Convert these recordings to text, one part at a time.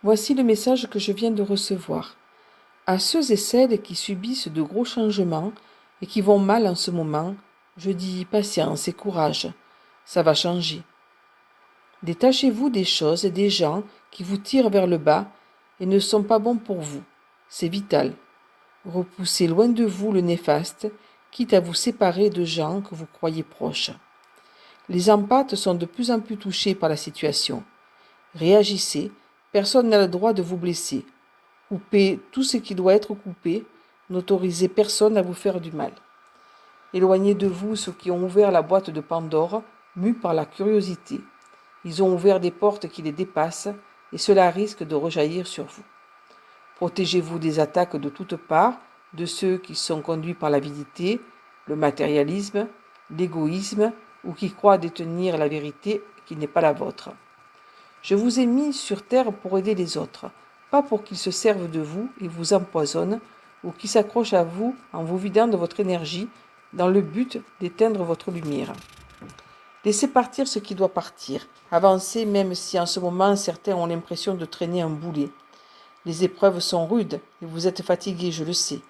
Voici le message que je viens de recevoir. À ceux et celles qui subissent de gros changements et qui vont mal en ce moment, je dis patience et courage. Ça va changer. Détachez-vous des choses et des gens qui vous tirent vers le bas et ne sont pas bons pour vous. C'est vital. Repoussez loin de vous le néfaste, quitte à vous séparer de gens que vous croyez proches. Les empathes sont de plus en plus touchés par la situation. Réagissez, personne n'a le droit de vous blesser. Coupez tout ce qui doit être coupé, n'autorisez personne à vous faire du mal. Éloignez de vous ceux qui ont ouvert la boîte de Pandore, mus par la curiosité. Ils ont ouvert des portes qui les dépassent et cela risque de rejaillir sur vous. Protégez-vous des attaques de toutes parts, de ceux qui sont conduits par l'avidité, le matérialisme, l'égoïsme ou qui croient détenir la vérité qui n'est pas la vôtre. Je vous ai mis sur terre pour aider les autres, pas pour qu'ils se servent de vous et vous empoisonnent ou qu'ils s'accrochent à vous en vous vidant de votre énergie dans le but d'éteindre votre lumière. Laissez partir ce qui doit partir, avancez même si en ce moment certains ont l'impression de traîner un boulet. Les épreuves sont rudes et vous êtes fatigué, je le sais.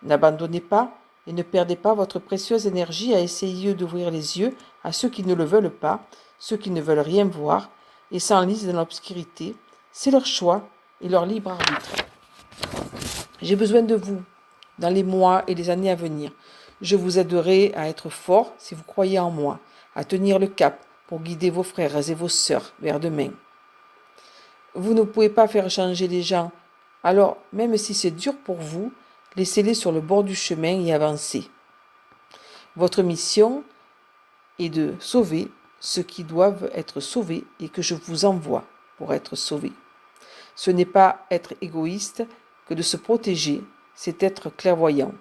N'abandonnez pas et ne perdez pas votre précieuse énergie à essayer d'ouvrir les yeux à ceux qui ne le veulent pas, ceux qui ne veulent rien voir et s'enlisent dans l'obscurité. C'est leur choix et leur libre arbitre. J'ai besoin de vous dans les mois et les années à venir. Je vous aiderai à être fort si vous croyez en moi, à tenir le cap pour guider vos frères et vos sœurs vers demain. Vous ne pouvez pas faire changer les gens, alors même si c'est dur pour vous, laissez-les sur le bord du chemin et avancez. Votre mission est de sauver ceux qui doivent être sauvés et que je vous envoie pour être sauvés. Ce n'est pas être égoïste que de se protéger, c'est être clairvoyant.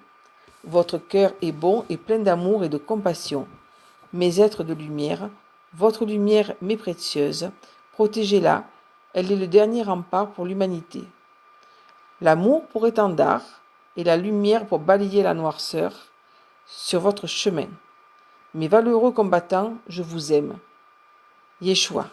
Votre cœur est bon et plein d'amour et de compassion. Mais êtres de lumière, votre lumière m'est précieuse, protégez-la, elle est le dernier rempart pour l'humanité. L'amour pour étendard et la lumière pour balayer la noirceur sur votre chemin. Mes valeureux combattants, je vous aime. Yeshua.